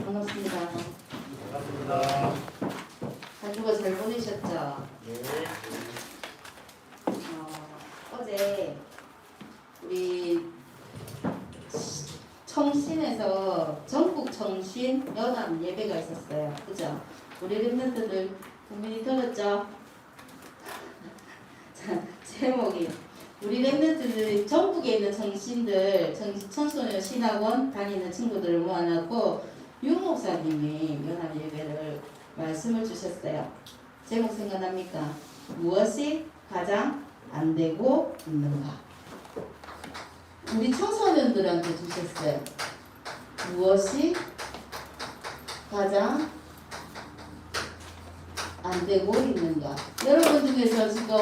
반갑습니다. 반갑습니다. 한 주가 잘 보내셨죠? 네. 어제 우리 청신에서 전국 청신 연합 예배가 있었어요. 그죠? 우리 랩런트들 국민이 들었죠? 자, 제목이 우리 랩런트들 전국에 있는 청신들 청소년 신학원 다니는 친구들을 모아놓고 윤 목사님이 연합 예배를 말씀을 주셨어요. 제목 생각납니까? 무엇이 가장 안 되고 있는가? 우리 청소년들한테 주셨어요. 무엇이 가장 안 되고 있는가? 여러분 중에서 지금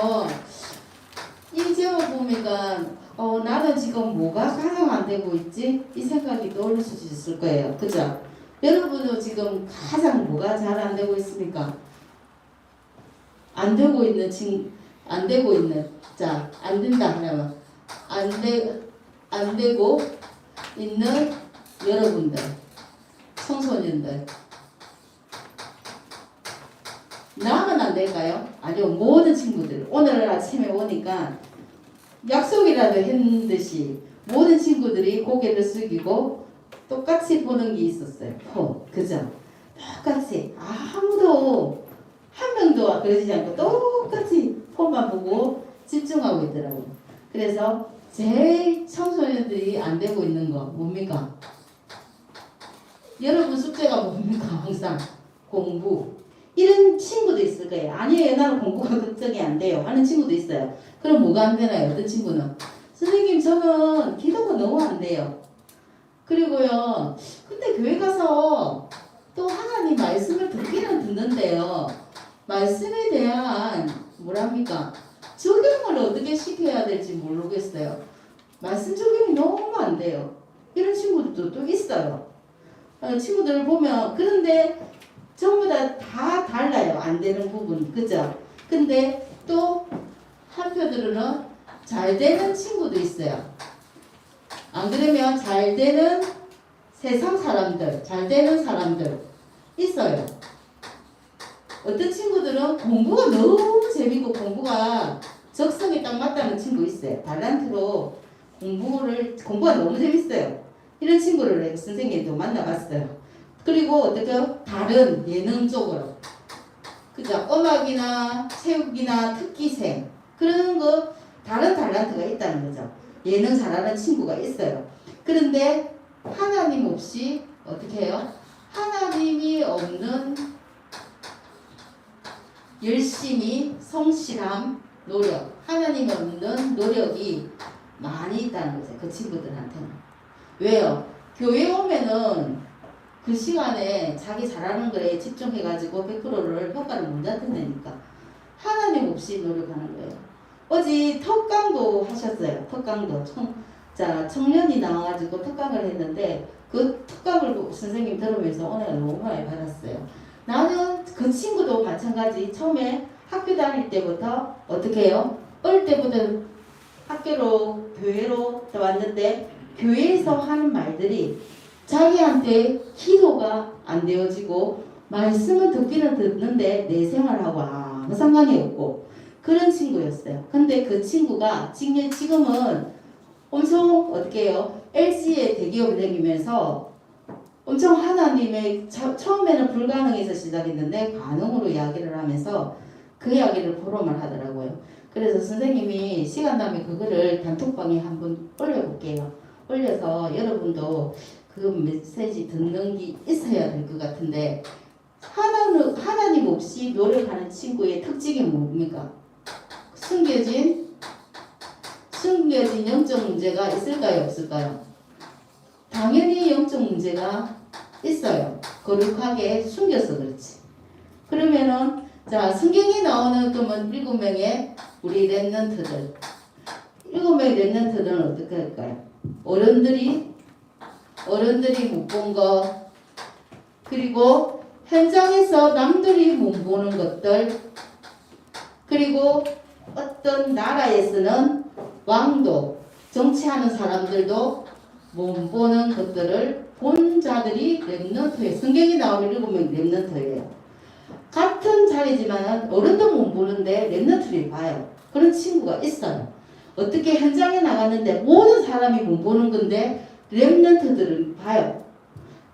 이 제목 보니까 나는 지금 뭐가 가장 안 되고 있지? 이 생각이 떠오를 수 있을 거예요. 그죠? 여러분은 지금 가장 뭐가 잘 안 되고 있습니까? 안 되고 있는 자, 안 된다 하면 안 되고 있는 여러분들, 청소년들. 나만 안 될까요? 아니요, 모든 친구들. 오늘 아침에 오니까 약속이라도 했는 듯이 모든 친구들이 고개를 숙이고 똑같이 보는 게 있었어요. 그죠? 똑같이 아무도 한 명도 그러지 않고 똑같이 폰만 보고 집중하고 있더라고요. 그래서 제일 청소년들이 안 되고 있는 거 뭡니까? 여러분 숙제가 뭡니까? 항상 공부. 이런 친구도 있을 거예요. 아니에요, 나는 공부가 걱정이 안 돼요 하는 친구도 있어요. 그럼 뭐가 안 되나요? 어떤 친구는 선생님 저는 기도가 너무 안 돼요. 그리고요, 근데 교회 가서 또 하나님 말씀을 듣기는 듣는데요, 말씀에 대한 뭐랍니까? 적용을 어떻게 시켜야 될지 모르겠어요. 말씀 적용이 너무 안 돼요. 이런 친구들도 또 있어요. 친구들을 보면, 그런데 전부 다 달라요. 안 되는 부분. 그죠? 근데 또 한편으로는 잘 되는 친구도 있어요. 안 그러면 잘 되는 세상 사람들, 잘 되는 사람들 있어요. 어떤 친구들은 공부가 너무 재밌고 공부가 적성에 딱 맞다는 친구 있어요. 달란트로 공부가 너무 재밌어요. 이런 친구를 선생님도 만나봤어요. 그리고 어떻게 다른 예능 쪽으로, 그죠? 음악이나 체육이나 특기생 그런 거 다른 달란트가 있다는 거죠. 예능 잘하는 친구가 있어요. 그런데 하나님 없이 어떻게 해요? 하나님이 없는 열심히 성실함, 노력, 하나님 없는 노력이 많이 있다는 거죠. 그 친구들한테는. 왜요? 교회 오면은 그 시간에 자기 잘하는 거에 집중해가지고 100%를 평가를 못 받는다니까. 하나님 없이 노력하는 거예요. 어제 특강도 하셨어요. 특강도. 청년이 나와가지고 특강을 했는데 그 특강을 선생님 들으면서 오늘 너무 많이 받았어요. 나는 그 친구도 마찬가지. 처음에 학교 다닐 때부터 어떻게 해요? 어릴 때부터 학교로 교회로 왔는데 교회에서 하는 말들이 자기한테 기도가 안 되어지고 말씀은 듣기는 듣는데 내 생활하고 아무 상관이 없고 그런 친구였어요. 근데 그 친구가 지금은 엄청 어떻게 해요? LG의 대기업을 다니면서 엄청 하나님의 처음에는 불가능해서 시작했는데 가능으로 이야기를 하면서 그 이야기를 포럼을 하더라고요. 그래서 선생님이 시간 나면 그거를 단톡방에 한번 올려볼게요. 올려서 여러분도 그 메시지 듣는 게 있어야 될 것 같은데, 하나님 없이 노력하는 친구의 특징이 뭡니까? 숨겨진 영적 문제가 있을까요? 없을까요? 당연히 영적 문제가 있어요. 거룩하게 숨겨서 그렇지. 그러면은 자, 성경에 나오는 그러면 7명의 우리 랩런트들, 7명의 랩런트들은 어떻게 할까요? 어른들이 못 본 거, 그리고 현장에서 남들이 못 보는 것들, 그리고 어떤 나라에서는 왕도, 정치하는 사람들도 못 보는 것들을 본 자들이 렘넌트예요. 성경이 나오는 7명이 렘넌트예요. 같은 자리지만 어른도 못 보는데 렘넌트를 봐요. 그런 친구가 있어요. 어떻게 현장에 나갔는데 모든 사람이 못 보는 건데 렘넌트들은 봐요.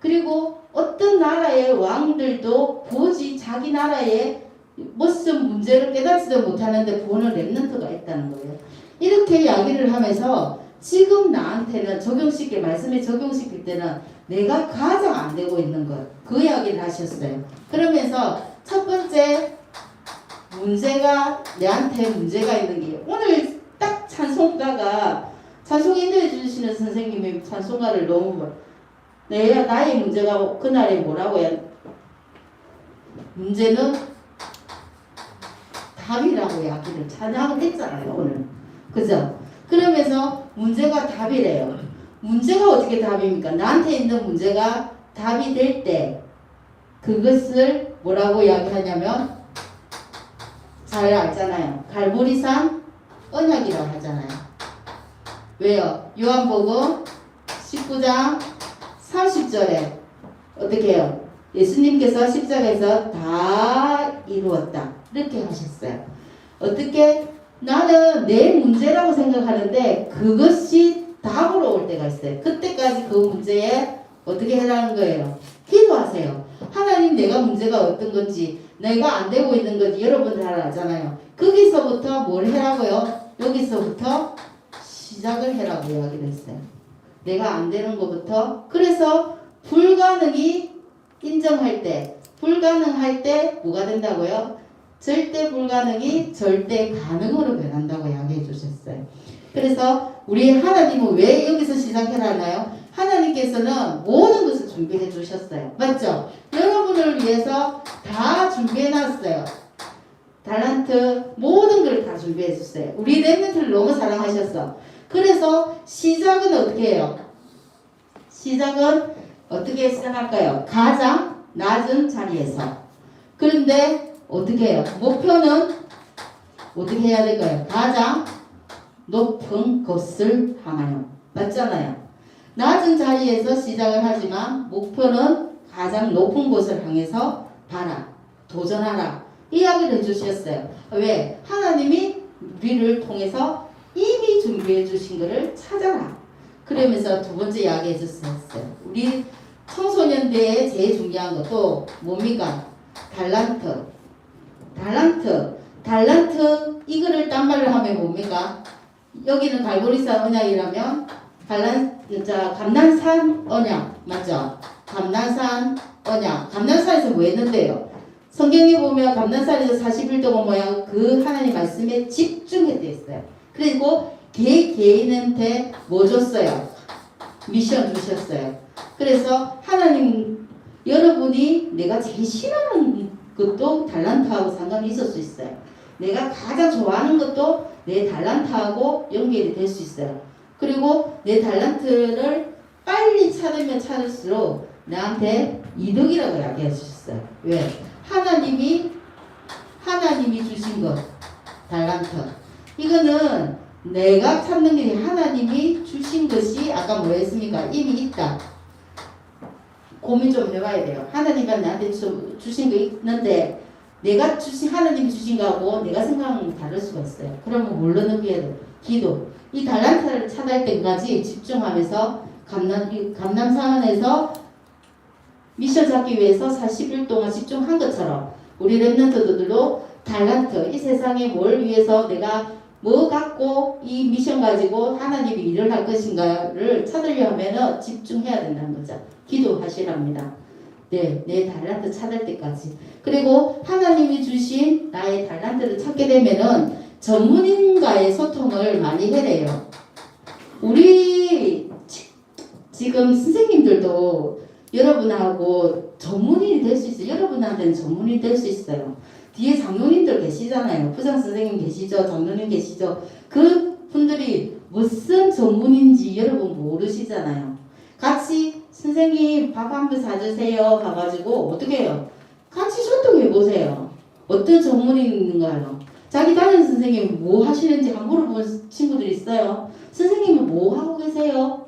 그리고 어떤 나라의 왕들도 보지 자기 나라의 무슨 문제를 깨닫지도 못하는데 보는 렘넌트가 있다는 거예요. 이렇게 이야기를 하면서 지금 나한테는 적용시킬 말씀에 적용시킬 때는 내가 가장 안 되고 있는 것 그 이야기를 하셨어요. 그러면서 첫 번째 문제가 내한테 문제가 있는 게 오늘 딱 찬송가가 찬송 인도해 주시는 선생님이 찬송가를 너무 내가 나의 문제가 그날에 뭐라고 해야 문제는 답이라고 이야기를 찬양을 했잖아요 오늘. 그죠? 그러면서 문제가 답이래요. 문제가 어떻게 답입니까? 나한테 있는 문제가 답이 될 때 그것을 뭐라고 이야기하냐면 잘 알잖아요. 갈보리산 언약이라고 하잖아요. 왜요? 요한복음 19장 30절에 어떻게 해요? 예수님께서 십자가에서 다 이루었다. 이렇게 하셨어요. 어떻게? 나는 내 문제라고 생각하는데 그것이 답으로 올 때가 있어요. 그때까지 그 문제에 어떻게 해라는 거예요? 기도하세요. 하나님 내가 문제가 어떤 건지 내가 안 되고 있는 건지 여러분 잘 알잖아요. 거기서부터 뭘 해라고요? 여기서부터 시작을 해라고 이야기를 했어요. 내가 안 되는 것부터. 그래서 불가능이 인정할 때 불가능할 때 뭐가 된다고요? 절대 불가능이 절대 가능으로 변한다고 이야기해 주셨어요. 그래서 우리 하나님은 왜 여기서 시작해라 하나요? 하나님께서는 모든 것을 준비해 주셨어요. 맞죠? 여러분을 위해서 다 준비해 놨어요. 달란트 모든 걸 다 준비해 줬어요. 우리 렘넌트를 너무 사랑하셨어. 그래서 시작은 어떻게 해요? 시작은 어떻게 시작할까요? 가장 낮은 자리에서. 그런데 어떻게 해요? 목표는 어떻게 해야 될까요? 가장 높은 것을 향하여. 맞잖아요. 낮은 자리에서 시작을 하지만 목표는 가장 높은 곳을 향해서 봐라. 도전하라. 이야기를 해주셨어요. 왜? 하나님이 우리를 통해서 이미 준비해 주신 것을 찾아라. 그러면서 두 번째 이야기 해주셨어요. 우리 청소년대에 제일 중요한 것도 뭡니까? 달란트. 이거를 딴 말로 하면 뭡니까? 여기는 갈보리산 언약이라면 감난산 언약 맞죠? 감난산 언약. 감난산에서 뭐 했는데요? 성경에 보면 감난산에서 40일 동안 뭐야? 그 하나님 말씀에 집중했대 있어요. 그리고 개인한테 뭐 줬어요? 미션 주셨어요. 그래서 하나님 여러분이 내가 제일 싫어하는 것도 달란트하고 상관이 있을 수 있어요. 내가 가장 좋아하는 것도 내 달란트하고 연결이 될 수 있어요. 그리고 내 달란트를 빨리 찾으면 찾을수록 나한테 이득이라고 이야기해 주셨어요. 왜? 하나님이 주신 것 달란트 이거는 내가 찾는 게 하나님이 주신 것이 아까 뭐 했습니까? 이미 있다. 고민 좀 해봐야 돼요. 하나님이 나한테 주신 거 있는데 내가 하나님이 주신 거하고 내가 생각하는 게 다를 수가 있어요. 그러면 뭘로 넘겨야 돼요? 기도. 이 달란트를 찾을 때까지 집중하면서 감남산에서 미션 잡기 위해서 40일 동안 집중한 것처럼 우리 렘넌트들도 달란트 이 세상에 뭘 위해서 내가 뭐 갖고 이 미션 가지고 하나님이 일을 할 것인가를 찾으려 하면은 집중해야 된다는 거죠. 기도하시랍니다. 네, 내 달란트 찾을 때까지. 그리고 하나님이 주신 나의 달란트를 찾게 되면은 전문인과의 소통을 많이 해래요. 우리 지금 선생님들도 여러분하고 전문인이 될 수 있어요. 여러분한테는 전문인이 될 수 있어요. 뒤에 장로님들 계시잖아요. 부장 선생님 계시죠. 장로님 계시죠. 그 분들이 무슨 전문인지 여러분 모르시잖아요. 같이 선생님 밥 한 번 사주세요 가가지고 어떻게 해요? 같이 소통해보세요. 어떤 전문인인가요? 자기 다른 선생님 뭐 하시는지 안 물어본 친구들 있어요. 선생님은 뭐 하고 계세요?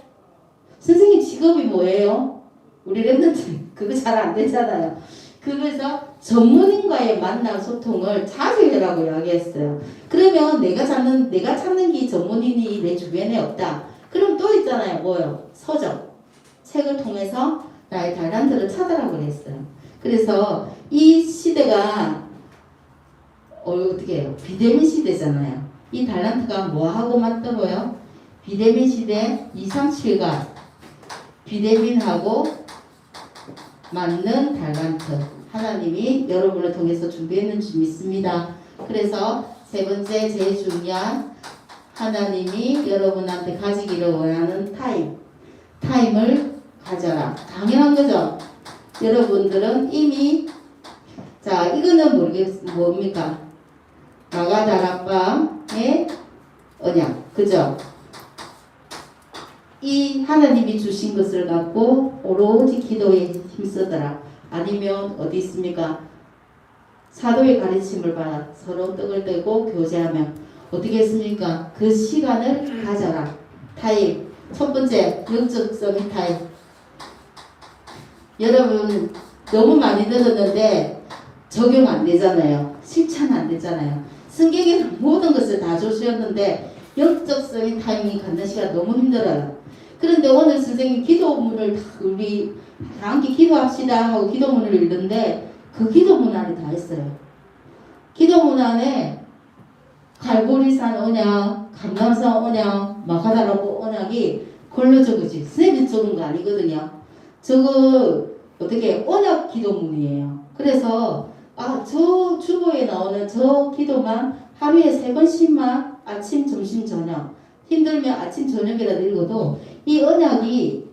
선생님 직업이 뭐예요? 우리 랩런트 그거 잘 안 되잖아요. 그래서 전문인과의 만남 소통을 자주 해라고 이야기했어요. 그러면 내가 찾는 게 전문인이 내 주변에 없다. 그럼 또 있잖아요. 뭐요? 서적. 책을 통해서 나의 달란트를 찾으라고 그랬어요. 그래서 이 시대가 어떻게 해요? 비대면 시대잖아요. 이 달란트가 뭐하고 맞더라고요? 비대면 시대 237과 비대면하고 맞는 달란트 하나님이 여러분을 통해서 준비했는 줄 믿습니다. 그래서 세 번째 제일 중요한 하나님이 여러분한테 가지기를 원하는 타임을 가져라. 당연한 거죠. 여러분들은 이미 자 이거는 뭡니까? 마가다락방의 언약 그죠? 이 하나님이 주신 것을 갖고 오로지 기도에 힘쓰더라. 아니면 어디 있습니까? 사도의 가르침을 받아 서로 떡을 떼고 교제하며 어떻게 했습니까? 그 시간을 가져라. 타임. 첫 번째 영적 서밋 타임. 여러분 너무 많이 들었는데 적용 안 되잖아요. 실천 안 되잖아요. 성경에는 모든 것을 다 주셨는데 영적 서밋 타임이 갖는 시간 너무 힘들어요. 그런데 오늘 선생님 기도문을 우리 다 함께 기도합시다 하고 기도문을 읽는데 그 기도문 안에 다 있어요. 기도문 안에 갈보리산 언약, 감람산 언약, 마가다라고 언약이 걸로 적으지 선생님이 적은 거 아니거든요. 저거 어떻게 언약 기도문이에요. 그래서 저 주보에 나오는 저 기도만 하루에 3번씩만 아침, 점심, 저녁 힘들면 아침, 저녁이라도 읽어도 이 언약이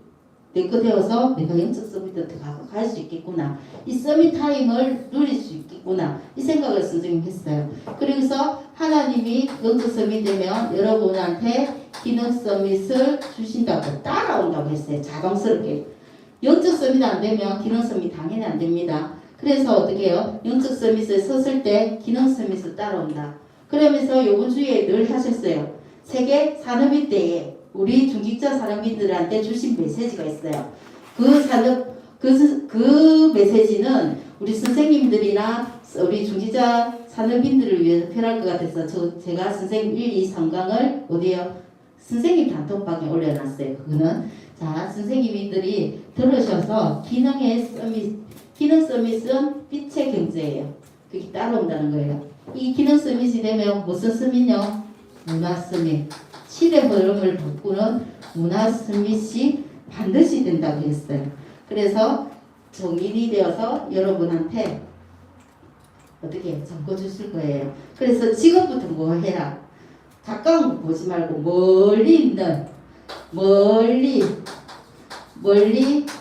내 거 되어서 내가 영적 서밋한테 갈 수 있겠구나. 이 서밋 타임을 누릴 수 있겠구나. 이 생각을 선생님 했어요. 그래서 하나님이 영적 서밋 되면 여러분한테 기능 서밋을 주신다고 따라온다고 했어요. 자동스럽게. 영적 서밋 안 되면 기능 서밋 당연히 안 됩니다. 그래서 어떻게 해요? 영적 서밋을 섰을 때 기능 서밋을 따라온다. 그러면서 요번 주에 늘 하셨어요. 세계 산업인 때에 우리 중직자 산업인들한테 주신 메시지가 있어요. 그 메시지는 우리 선생님들이나 우리 중직자 산업인들을 위해서 편할 것 같아서 제가 선생님 1, 2, 3강을 어디에요? 선생님 단톡방에 올려놨어요. 그거는 자 선생님들이 들으셔서 기능 서밋은 빛의 경제예요. 그게 따라온다는 거예요. 이 기능 서밋이 되면 무슨 서밋요? 문화 서밋. 시대 흐름을 바꾸는 문화 서밋이 반드시 된다고 했어요. 그래서 정인이 되어서 여러분한테 어떻게 적어 주실 거예요. 그래서 지금부터 뭐 해라. 가까운 거 보지 말고 멀리 있는 멀리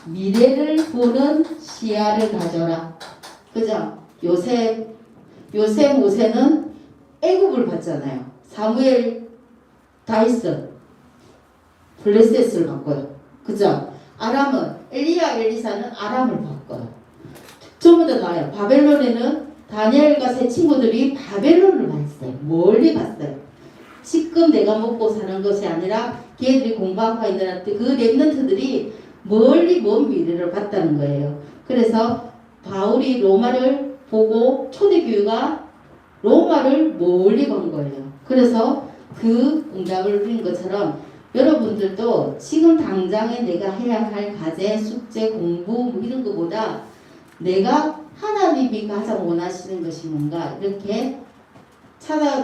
미래를 보는 시야를 가져라. 그죠? 요새 모세는 애굽을 봤잖아요. 사무엘 다이슨 블레셋을 바꿔요. 그죠? 아람은 엘리사는 아람을 바꿔요. 전부 다 나와요. 바벨론에는 다니엘과 세 친구들이 바벨론을 봤어요. 멀리 봤어요. 지금 내가 먹고 사는 것이 아니라 걔들이 공부하고 있는 그 렘넌트들이 멀리 먼 미래를 봤다는 거예요. 그래서 바울이 로마를 보고 초대교회가 로마를 멀리 본 거예요. 그래서 그 응답을 누린 것처럼 여러분들도 지금 당장에 내가 해야 할 과제, 숙제, 공부 뭐 이런 것보다 내가 하나님이 가장 원하시는 것이 뭔가 이렇게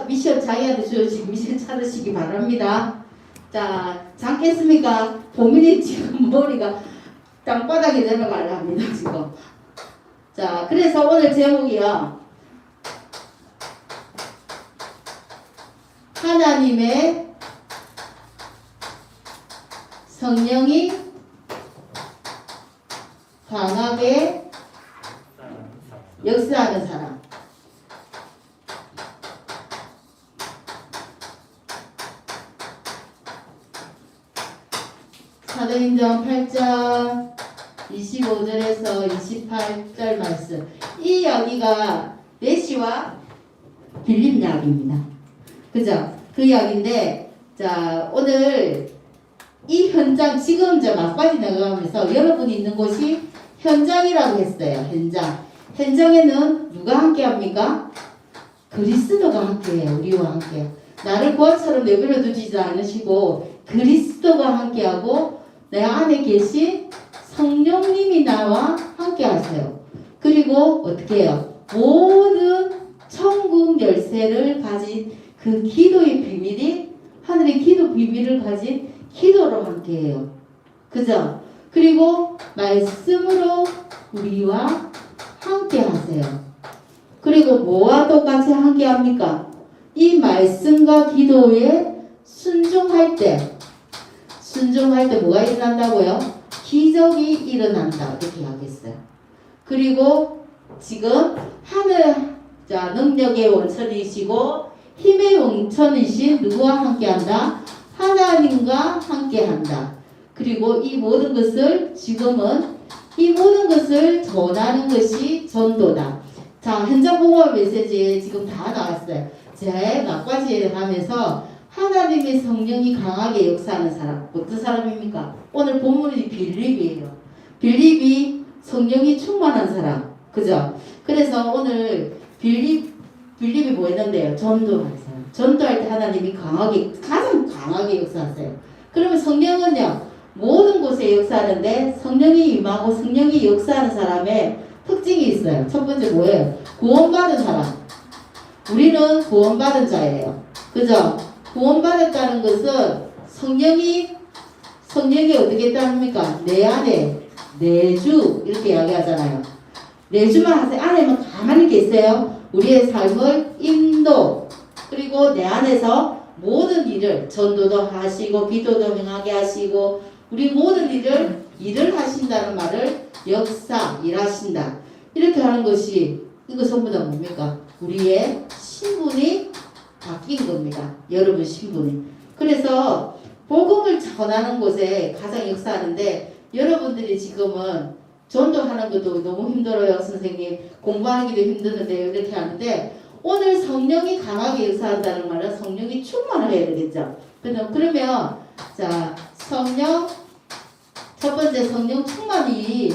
미션 자기한테 주어진 미션 찾으시기 바랍니다. 자, 잠겠습니까? 고민이 지금 머리가 땅바닥에 내려가려 합니다, 지금. 자, 그래서 오늘 제목이요. 하나님의 성령이 강하게 역사하는 사람. 사도행전 8장 25절에서 28절 말씀. 이 이야기가 내시와 빌립 이야기입니다. 그죠? 그 이야기인데, 자, 오늘 이 현장 지금 이제 막바지 나가면서 여러분이 있는 곳이 현장이라고 했어요. 현장. 현장에는 누가 함께 합니까? 그리스도가 함께해요. 우리와 함께. 나를 고아처럼 내버려 두지 않으시고 그리스도가 함께하고 내 안에 계신 성령님이 나와 함께 하세요. 그리고 어떻게 해요? 모든 천국 열쇠를 가진 그 기도의 비밀이 하늘의 기도 비밀을 가진 기도로 함께해요. 그죠? 그리고 말씀으로 우리와 함께 하세요. 그리고 뭐와 똑같이 함께 합니까? 이 말씀과 기도에 순종할 때 뭐가 일어난다고요? 기적이 일어난다. 이렇게 이야기했어요. 그리고 지금 하늘 자 능력의 원천이시고 힘의 원천이신 누구와 함께한다? 하나님과 함께한다. 그리고 이 모든 것을 지금은 이 모든 것을 전하는 것이 전도다. 자, 현장 복음 메시지에 지금 다 나왔어요. 제 막바지에 가면서 하나님의 성령이 강하게 역사하는 사람 어떤 사람입니까? 오늘 본문이 빌립이에요. 빌립이 성령이 충만한 사람, 그죠? 그래서 오늘 빌립이 뭐 했는데요? 전도하는 사람. 전도할 때 하나님이 가장 강하게 역사하세요. 그러면 성령은요, 모든 곳에 역사하는데 성령이 임하고 성령이 역사하는 사람의 특징이 있어요. 첫 번째 뭐예요? 구원받은 사람. 우리는 구원받은 자예요. 그죠? 구원받았다는 것은 성령이 어떻게 했답니까? 내 안에 내주 이렇게 이야기하잖아요. 내주만 하세요. 안에만 가만히 계세요. 우리의 삶을 인도 그리고 내 안에서 모든 일을 전도도 하시고 기도도 행하게 하시고 우리 모든 일을 하신다는 말을 역사 일하신다 이렇게 하는 것이 이거 전부 다 뭡니까? 우리의 신분이 바뀐 겁니다. 여러분 신분이. 그래서 복음을 전하는 곳에 가장 역사하는데 여러분들이 지금은 전도하는 것도 너무 힘들어요. 선생님 공부하기도 힘드는데 이렇게 하는데 오늘 성령이 강하게 역사한다는 말은 성령이 충만해야 되겠죠. 그러면 자 성령 첫 번째 성령 충만이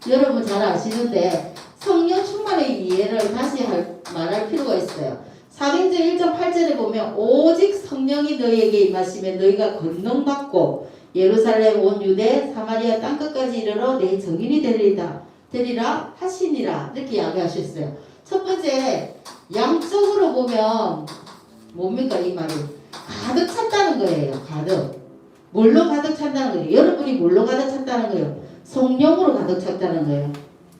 여러분 잘 아시는데 성령 충만의 이해를 다시 말할 필요가 있어요. 사도행전 1장 8절에 보면 오직 성령이 너희에게 임하시면 너희가 권능받고 예루살렘 온 유대 사마리아 땅끝까지 이르러 내 증인이 되리라 하시니라 이렇게 이야기하셨어요. 첫 번째 양적으로 보면 뭡니까 이 말이 가득 찼다는 거예요. 가득 뭘로 가득 찼다는 거예요? 여러분이 뭘로 가득 찼다는 거예요? 성령으로 가득 찼다는 거예요.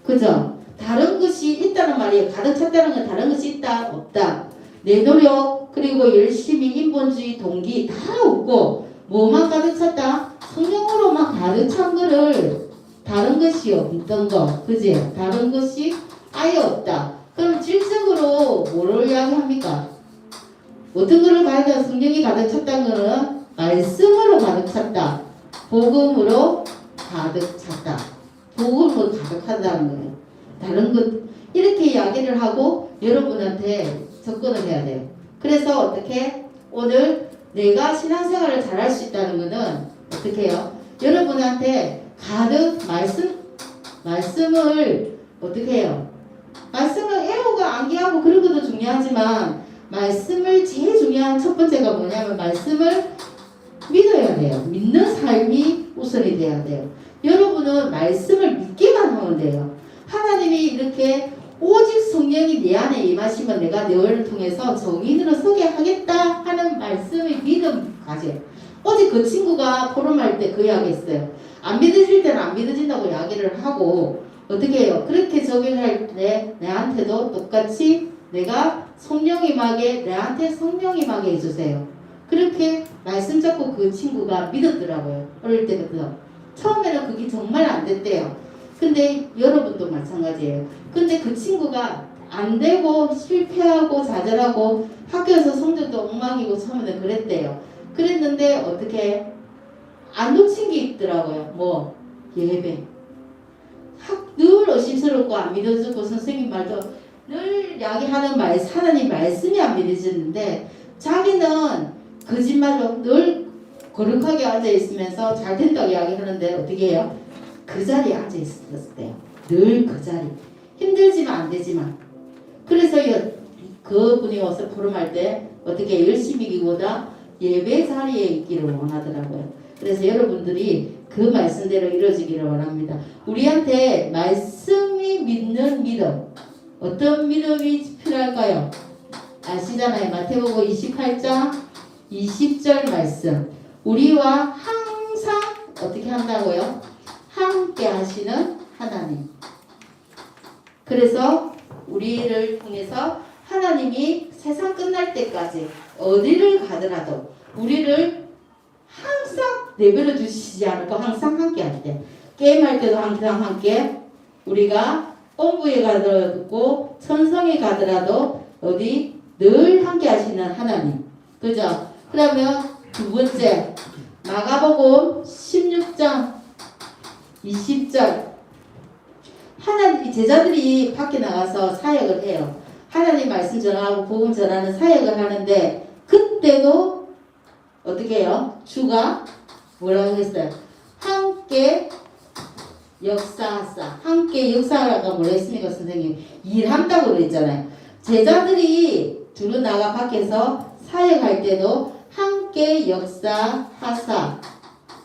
그죠? 다른 것이 있다는 말이에요. 가득 찼다는 건 다른 것이 있다 없다. 내 노력 그리고 열심히 인본주의 동기 다 없고 뭐만 가득 찼다? 성령으로만 가득 찬 거를 다른 것이 없던 거 그지? 다른 것이 아예 없다. 그럼 질적으로 뭐를 이야기합니까? 어떤 거를 가야 성령이 가득 찼다는 거는 말씀으로 가득 찼다. 복음으로 가득 찼다. 복음으로 가득하다는 거예요. 다른 것 이렇게 이야기를 하고 여러분한테 접근을 해야 돼요. 그래서 어떻게 오늘 내가 신앙생활을 잘할 수 있다는 거는 어떻게 해요? 여러분한테 가득 말씀을 어떻게 해요? 말씀을 애호가 암기하고 그런 것도 중요하지만 말씀을 제일 중요한 첫 번째가 뭐냐면 말씀을 믿어야 돼요. 믿는 삶이 우선이 돼야 돼요. 여러분은 말씀을 믿기만 하면 돼요. 하나님이 이렇게 오직 성령이 내 안에 임하시면 내가 너희를 통해서 정인으로 서게 하겠다 하는 말씀의 믿음 가져요. 어제 그 친구가 포럼할 때 그 이야기 했어요. 안 믿어질 때는 안 믿어진다고 이야기를 하고 어떻게 해요? 그렇게 적용할 때 내한테도 똑같이 내가 성령 임하게 내한테 성령 임하게 해주세요. 그렇게 말씀 잡고 그 친구가 믿었더라고요. 어릴 때부터. 처음에는 그게 정말 안 됐대요. 근데 여러분도 마찬가지예요. 근데 그 친구가 안 되고 실패하고 좌절하고 학교에서 성적도 엉망이고 처음에는 그랬대요. 그랬는데 어떻게 안 놓친 게 있더라고요. 뭐 예배. 늘 의심스럽고 안 믿어지고 선생님 말도 늘 이야기하는 하나님 말씀이 안 믿어지는데 자기는 거짓말로 늘 거룩하게 앉아 있으면서 잘 된다고 이야기하는데 어떻게 해요? 그 자리에 앉아 있었대요. 늘 그 자리. 힘들지만 안 되지만. 그래서 그분이 와서 포럼할 때 어떻게 열심히기보다 예배 자리에 있기를 원하더라고요. 그래서 여러분들이 그 말씀대로 이루어지기를 원합니다. 우리한테 말씀이 믿는 믿음. 어떤 믿음이 필요할까요? 아시잖아요. 마태복음 28장 20절 말씀. 우리와 항상 어떻게 한다고요? 함께 하시는 하나님. 그래서 우리를 통해서 하나님이 세상 끝날 때까지 어디를 가더라도 우리를 항상 내버려 두시지 않고 항상 함께 할 때, 게임할 때도 항상 함께, 우리가 공부에 가더라도 천성에 가더라도 어디 늘 함께 하시는 하나님. 그죠? 그러면 두 번째 마가복음 16장 20절. 하나님 제자들이 밖에 나가서 사역을 해요. 하나님 말씀 전하고 복음 전하는 사역을 하는데 그때도 어떻게 해요? 주가 뭐라고 했어요? 함께 역사하사. 함께 역사하라가 뭐라 했습니까, 선생님? 일한다고 그랬잖아요. 제자들이 두루 나가 밖에서 사역할 때도 함께 역사하사.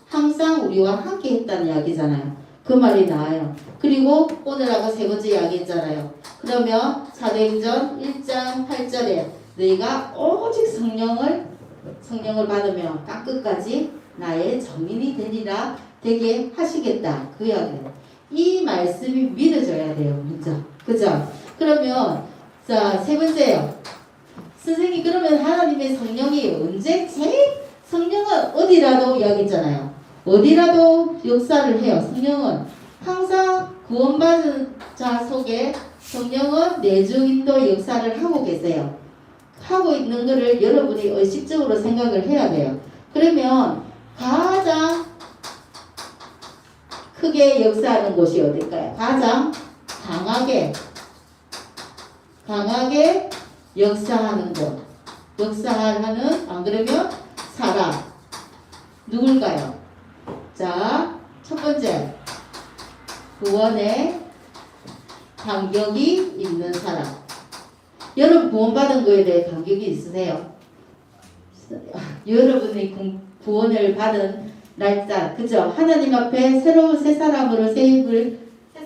항상 우리와 함께 했다는 이야기잖아요. 그 말이 나와요. 그리고 오늘하고 세 번째 이야기했잖아요. 그러면 사도행전 1장 8절에 너희가 오직 성령을 받으며 땅끝까지 나의 정인이 되리라 되게 하시겠다. 그 이야기예요. 이 말씀이 믿어져야 돼요. 먼저. 그죠? 그러면 자, 세 번째요. 선생님 그러면 하나님의 성령이 언제 제일 성령은 어디라도 이야기했잖아요. 어디라도 역사를 해요. 성령은 항상 구원받은 자 속에 성령은 내주인도 역사를 하고 계세요. 하고 있는 것을 여러분이 의식적으로 생각을 해야 돼요. 그러면 가장 크게 역사하는 곳이 어딜까요? 가장 강하게 역사하는 곳. 역사하는 안 그러면 사람. 누굴까요? 자, 첫 번째. 구원의 감격이 있는 사람. 여러분 구원받은 거에 대해 감격이 있으세요? 여러분이 구원을 받은 날짜, 그죠? 하나님 앞에 새로운 새 사람으로 새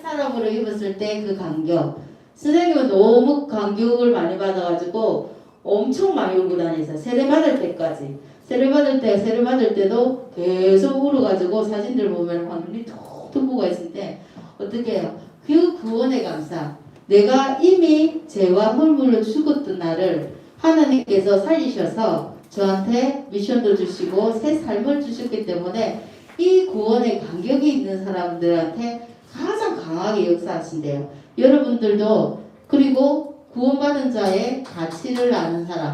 사람으로 입었을 때 그 감격. 선생님은 너무 감격을 많이 받아가지고 엄청 많이 울고 다니세요. 세례 받을 때까지. 세례 받을 때도 계속 울어가지고 사진들 보면 막 눈이 톡톡 부어 있을 때 어떻게 해요? 그 구원의 감사. 내가 이미 죄와 물물로 죽었던 나를 하나님께서 살리셔서 저한테 미션도 주시고 새 삶을 주셨기 때문에 이 구원의 감격이 있는 사람들한테 가장 강하게 역사하신대요. 여러분들도 그리고 구원받은 자의 가치를 아는 사람.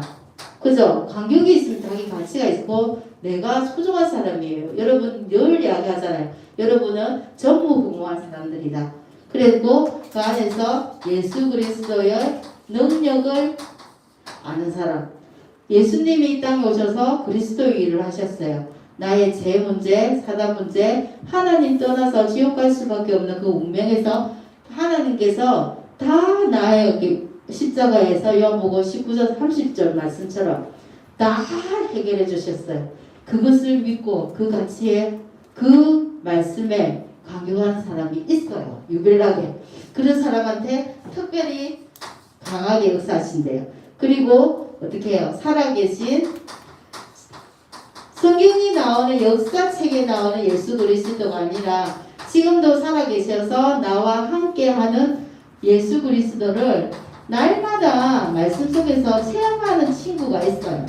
그죠? 감격이 있으면 자기 가치가 있고 내가 소중한 사람이에요. 여러분 늘 이야기하잖아요. 여러분은 전무후무한 사람들이다. 그리고 그 안에서 예수 그리스도의 능력을 아는 사람. 예수님이 이 땅에 오셔서 그리스도의 일을 하셨어요. 나의 죄 문제, 사단 문제, 하나님 떠나서 지옥 갈 수밖에 없는 그 운명에서 하나님께서 다 나의 십자가에서 요한복음 19장 30절 말씀처럼 다 해결해 주셨어요. 그것을 믿고 그 가치에 그 말씀에 강요하는 사람이 있어요. 유별나게. 그런 사람한테 특별히 강하게 역사하신대요. 그리고 어떻게 해요? 살아계신 성경이 나오는 역사책에 나오는 예수 그리스도가 아니라 지금도 살아계셔서 나와 함께하는 예수 그리스도를 날마다 말씀 속에서 체험하는 친구가 있어요.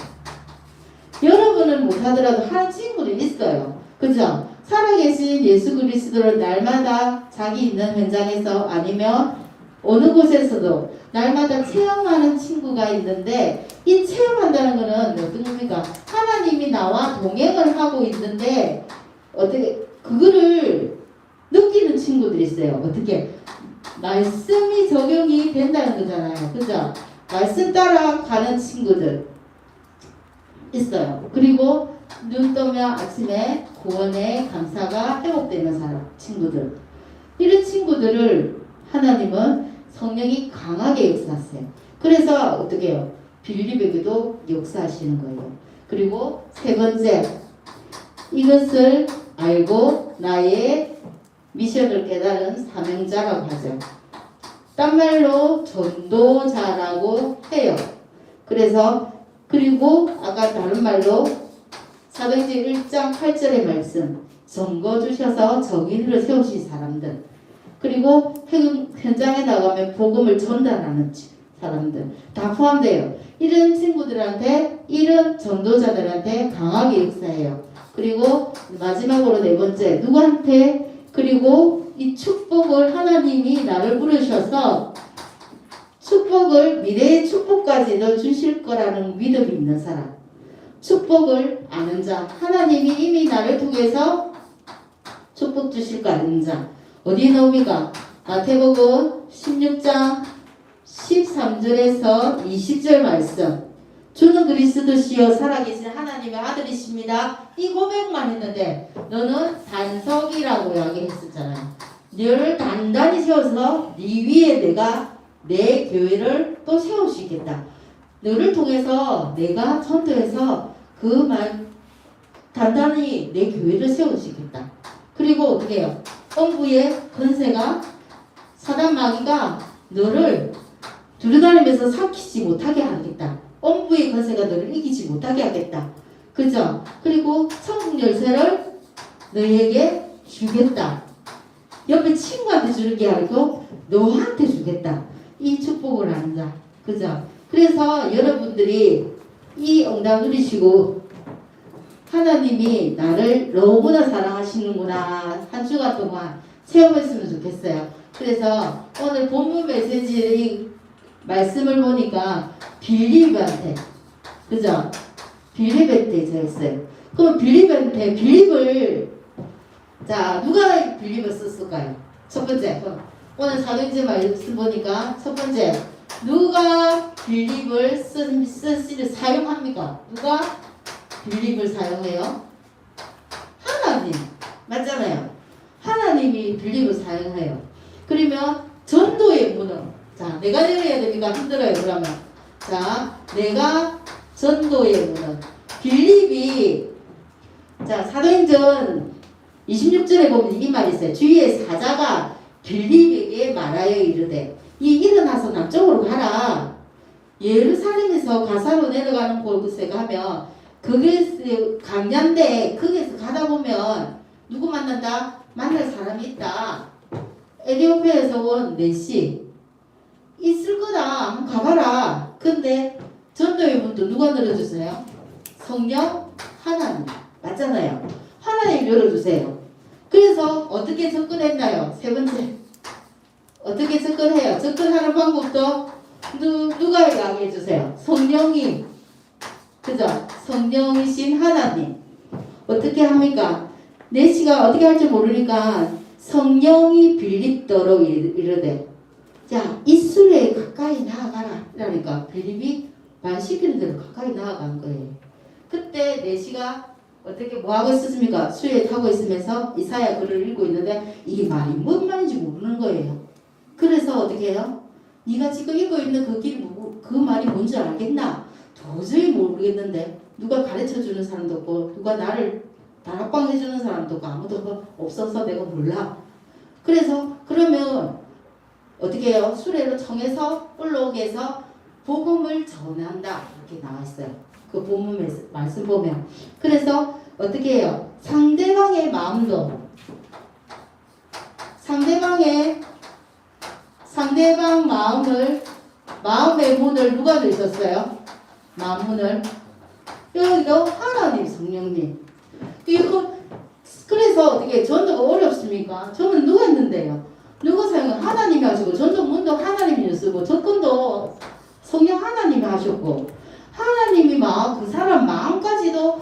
여러분은 못하더라도 하는 친구는 있어요. 그죠? 살아계신 예수 그리스도를 날마다 자기 있는 현장에서 아니면 어느 곳에서도 날마다 체험하는 친구가 있는데 이 체험한다는 것은 어떤 겁니까? 하나님이 나와 동행을 하고 있는데 어떻게 그거를 느끼는 친구들이 있어요. 어떻게? 말씀이 적용이 된다는 거잖아요. 그죠? 말씀 따라 가는 친구들 있어요. 그리고 눈 뜨면 아침에 구원의 감사가 회복되는 사람, 친구들. 이런 친구들을 하나님은 성령이 강하게 역사하세요. 그래서 어떻게 해요? 빌립에게도 역사하시는 거예요. 그리고 세 번째, 이것을 알고 나의 미션을 깨달은 사명자라고 하죠. 딴 말로 전도자라고 해요. 그래서 그리고 아까 다른 말로 사도행전 1장 8절의 말씀, 정거 주셔서 정인으로 세우신 사람들, 그리고 현장에 나가면 복음을 전달하는 사람들 다 포함돼요. 이런 친구들한테, 이런 전도자들한테 강하게 역사해요. 그리고 마지막으로 네 번째, 누구한테? 그리고 이 축복을 하나님이 나를 부르셔서 축복을, 미래의 축복까지도 주실 거라는 믿음이 있는 사람, 축복을 아는 자, 하나님이 이미 나를 통해서 축복 주실 거 아는 자. 어디에 나옵니까? 마태복음 16장 13절에서 20절 말씀. 주는 그리스도시요 살아계신 하나님의 아들이십니다. 이 고백만 했는데 너는 단석이라고 이야기했었잖아요. 너를 단단히 세워서 네 위에 내가 내 교회를 또 세울 수 있겠다. 너를 통해서 내가 전도해서 그 말 단단히 내 교회를 세울 수 있겠다. 그리고 어떻게 해요? 엄부의 권세가 사단 마귀가 너를 두루다니면서 삼키지 못하게 하겠다. 엄부의 권세가 너를 이기지 못하게 하겠다. 그죠? 그리고 천국 열쇠를 너에게 주겠다. 옆에 친구한테 주는 게 아니고 너한테 주겠다. 이 축복을 하는 자. 그죠? 그래서 여러분들이 이 응답 누리시고 하나님이 나를 너무나 사랑하시는구나 한 주간 동안 체험했으면 좋겠어요. 그래서 오늘 본문 메시지 말씀을 보니까 빌립한테, 그죠? 빌립한테 저였어요. 그럼 빌립한테, 빌립을, 자, 누가 빌립을 썼을까요? 첫 번째, 오늘 사도행전 말씀 보니까 첫 번째, 누가 빌립을 사용합니까? 누가 빌립을 사용해요? 하나님. 맞잖아요. 하나님이 빌립을 사용해요. 그러면 전도의 문은, 자, 내가 내려야 됩니까? 힘들어요, 그러면. 자, 내가 전도의 문은. 빌립이, 자, 사도행전 26절에 보면 이 말이 있어요. 주위의 사자가 빌립에게 말하여 이르되, 이 일어나서 남쪽으로 가라. 예루살렘에서 가사로 내려가는 곳에 가면, 그게 강야인데, 거기에서 가다 보면, 누구 만난다? 만날 사람이 있다. 에티오피아에서 온 넷이 있을 거다. 한번 가봐라. 근데 전도의 문도 누가 열어주세요? 성령 하나님. 맞잖아요. 하나님 열어주세요. 그래서 어떻게 접근했나요? 세 번째. 어떻게 접근해요? 접근하는 방법도 누가 이야기해 주세요? 성령이. 그죠? 성령이신 하나님. 어떻게 합니까? 내시가 어떻게 할지 모르니까 성령이 빌립도록 이르되, 자, 이 술에 가까이 나아가라. 그러니까 빌립이 말 시키는 대로 가까이 나아간 거예요. 그때 내시가 어떻게 뭐하고 있었습니까? 수에 타고 있으면서 이사야 글을 읽고 있는데 이 말이 뭔 말인지 모르는 거예요. 그래서 어떻게 해요? 네가 지금 읽고 있는 그 말이 뭔지 알겠나? 도저히 모르겠는데 누가 가르쳐주는 사람도 없고 누가 나를 다락방 해주는 사람도 없고 아무도 없어서 내가 몰라. 그래서 그러면 어떻게 해요? 수레로 청해서 올라오게 해서 복음을 전한다. 이렇게 나와 있어요. 그 본문 말씀 보면. 그래서 어떻게 해요? 상대방의 마음도 상대방 마음의 문을 누가 열었어요? 마음 문을. 여기도 하나님 성령님. 이거 그래서 어떻게 전도가 어렵습니까? 저는 누가 했는데요? 누가 사용을 하나님이 하시고 전도 문도 하나님이 쓰고 접근도 성령 하나님이 하셨고 하나님이 그 사람 마음까지도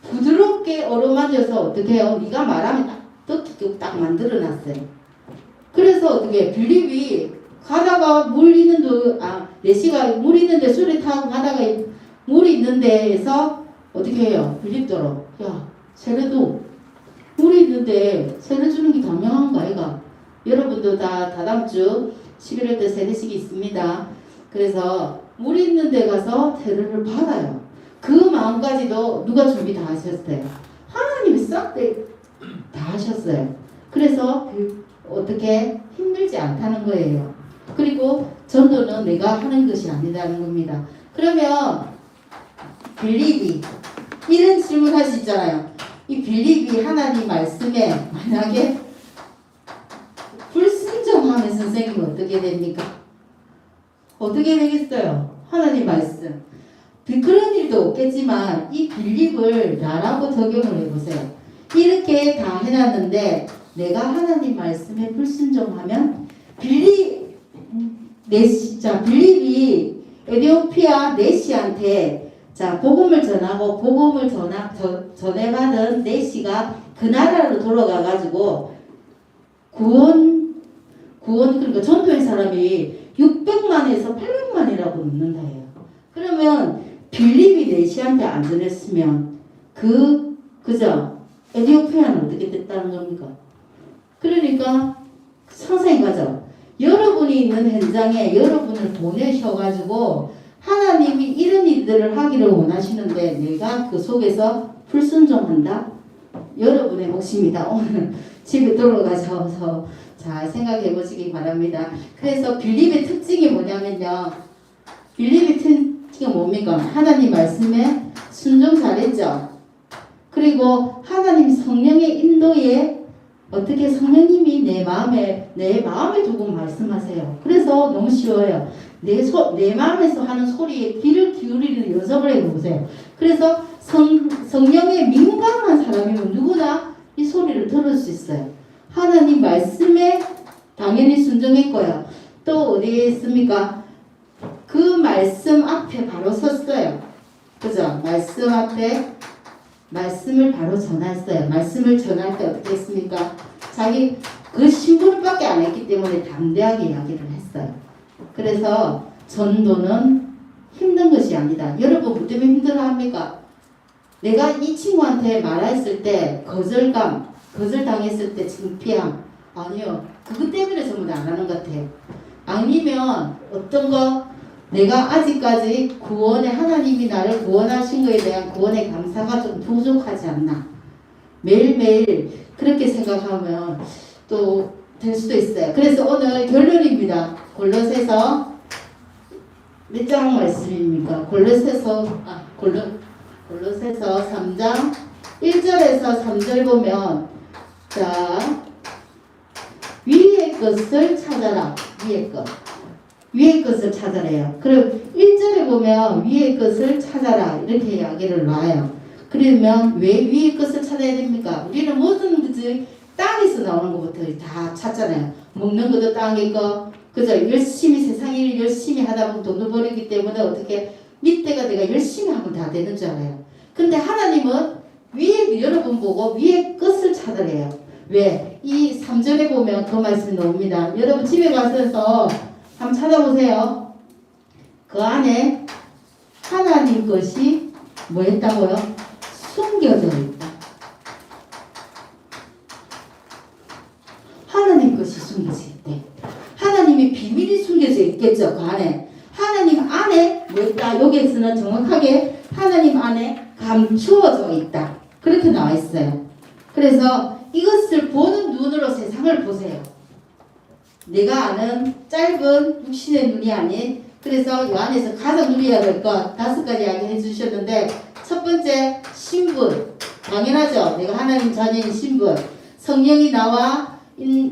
부드럽게 어루만져서 어떻게 해요? 네가 말하면 딱 만들어놨어요. 그래서 어떻게 빌립이 가다가 내시가 물 있는데 술이 타고 가다가 물이 있는 데에서 어떻게 해요? 빌립도로 야, 세례도 우리 있는데 세례 주는 게 당연한 거 아이가? 여러분도 다 다다음 주 11월 때 세례식이 있습니다. 그래서 물 있는 데 가서 세례를 받아요. 그 마음까지도 누가 준비 다 하셨어요? 하나님이 싹 다 하셨어요. 그래서 어떻게 힘들지 않다는 거예요. 그리고 전도는 내가 하는 것이 아니라는 겁니다. 그러면 빌립이 이런 질문 할 수 있잖아요. 이 빌립이 하나님 말씀에 만약에 불순종하면 선생님 어떻게 됩니까? 어떻게 되겠어요? 하나님 말씀. 그런 일도 없겠지만 이 빌립을 나라고 적용을 해보세요. 이렇게 다 해놨는데 내가 하나님 말씀에 불순종하면 빌립이 에디오피아 네시한테 복음을 전하고 복음을 전해받은 네시가 그 나라로 돌아가가지고 그러니까 전도의 사람이 600만에서 800만이라고 묻는다 해요. 그러면 빌립이 네시한테 안 전했으면 그죠? 에디오피아는 어떻게 됐다는 겁니까? 그러니까 상상해 가죠. 여러분이 있는 현장에 여러분을 보내셔가지고 하나님이 이런 일들을 하기를 원하시는데 내가 그 속에서 불순종한다? 여러분의 몫입니다. 오늘 집에 돌아가셔서 잘 생각해 보시기 바랍니다. 그래서 빌립의 특징이 뭐냐면요. 빌립의 특징이 뭡니까? 하나님 말씀에 순종 잘했죠. 그리고 하나님 성령의 인도에 어떻게 성령님이 내 마음에 두고 말씀하세요. 그래서 너무 쉬워요. 내 마음에서 하는 소리에 귀를 기울이는 연습을 해보세요. 그래서 성령에 민감한 사람이면 누구나 이 소리를 들을 수 있어요. 하나님 말씀에 당연히 순종했고요. 또 어디에 있습니까? 그 말씀 앞에 바로 섰어요. 그죠? 말씀 앞에 말씀을 바로 전했어요. 말씀을 전할 때 어떻게 했습니까? 자기 그 신분밖에 안 했기 때문에 담대하게 이야기를 했어요. 그래서 전도는 힘든 것이 아니다. 여러분 뭐 때문에 힘들어합니까? 내가 이 친구한테 말했을 때 거절당했을 때 창피함. 아니요. 그것 때문에 전부 다 안 하는 것 같아요. 아니면 어떤 거 내가 아직까지 구원에 하나님이 나를 구원하신 것에 대한 구원의 감사가 좀 부족하지 않나. 매일매일 그렇게 생각하면 또 될 수도 있어요. 그래서 오늘 결론입니다. 골로새서 몇 장 말씀입니까? 골로새서 3장 1절에서 3절 보면 위의 것을 찾아라. 위의 것을 찾아래요. 그리고 1절에 보면 위의 것을 찾아라 이렇게 이야기를 놔요. 그러면 왜 위의 것을 찾아야 됩니까? 우리는 모든 것이 땅에서 나오는 것부터 다 찾잖아요. 먹는 것도 땅에 거, 그죠? 세상 일 열심히 하다 보면 돈을 벌이기 때문에 어떻게 밑에가 내가 열심히 하면 다 되는 줄 알아요. 근데 하나님은 위에 여러분 보고 위의 것을 찾아래요. 왜? 이 3절에 보면 그 말씀이 나옵니다. 여러분 집에 가셔서 한번 찾아보세요. 그 안에 하나님 것이 뭐 했다고요? 숨겨져 있다. 하나님 것이 숨겨져 있대. 하나님의 비밀이 숨겨져 있겠죠. 그 안에. 하나님 안에 뭐 있다? 여기에서는 정확하게 하나님 안에 감추어져 있다. 그렇게 나와 있어요. 그래서 이것을 보는 눈으로 세상을 보세요. 내가 아는 짧은 육신의 눈이 아닌, 그래서 이 안에서 가장 누려야 될 것 5가지 이야기해 주셨는데, 첫 번째 신분. 당연하죠. 내가 하나님 자녀인 신분. 성령이 나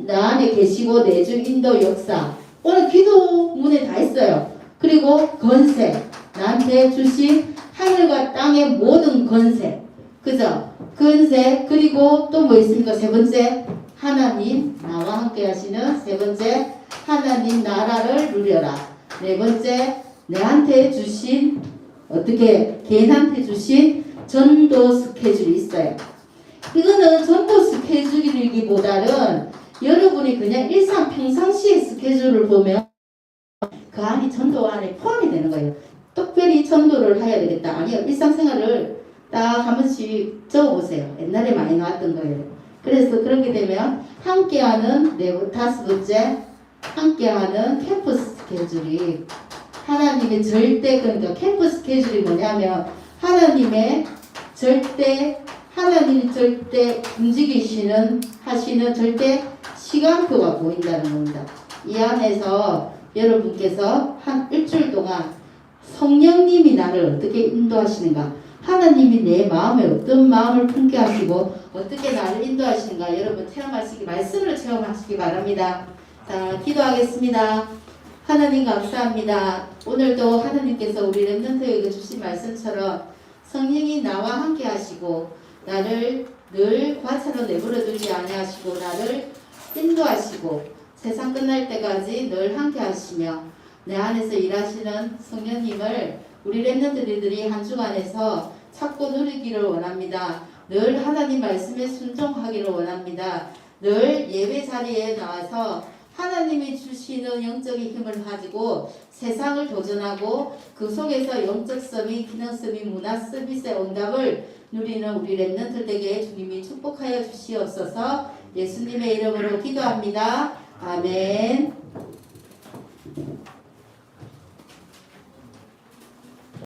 안에 계시고 내주 인도 역사. 오늘 기도문에 다 있어요. 그리고 건세. 나한테 주신 하늘과 땅의 모든 건세. 그죠? 건세. 그리고 또 뭐 있습니까? 세 번째. 하나님 나와 함께 하시는 세 번째. 하나님 나라를 누려라. 네 번째. 내한테 주신 어떻게 개인한테 주신 전도 스케줄이 있어요. 이거는 전도 스케줄이기보다는 여러분이 그냥 평상시의 스케줄을 보면 그 안이 전도 안에 포함이 되는 거예요. 특별히 전도를 해야 되겠다. 아니요. 일상생활을 딱 한 번씩 적어보세요. 옛날에 많이 나왔던 거예요. 그래서 그렇게 되면 함께하는 다섯 번째, 함께하는 캠프 스케줄이 하나님의 절대, 그러니까 캠프 스케줄이 뭐냐면 하나님이 절대 하시는 절대 시간표가 보인다는 겁니다. 이 안에서 여러분께서 한 일주일 동안 성령님이 나를 어떻게 인도하시는가, 하나님이 내 마음에 어떤 마음을 품게 하시고 어떻게 나를 인도하시는가 여러분 체험하시기, 말씀을 체험하시기 바랍니다. 자, 기도하겠습니다. 하나님 감사합니다. 오늘도 하나님께서 우리 렘넌트에게 주신 말씀처럼 성령이 나와 함께 하시고 나를 늘 과차로 내버려 두지 아니하시고 나를 인도하시고 세상 끝날 때까지 늘 함께 하시며 내 안에서 일하시는 성령님을 우리 렘넌트들이 한 주간에서 찾고 누리기를 원합니다. 늘 하나님 말씀에 순종하기를 원합니다. 늘 예배 자리에 나와서 하나님이 주시는 영적인 힘을 가지고 세상을 도전하고 그 속에서 영적 서밋, 기능 서밋, 문화 서비스의 응답을 누리는 우리 렘넌트들에게 주님이 축복하여 주시옵소서. 예수님의 이름으로 기도합니다. 아멘.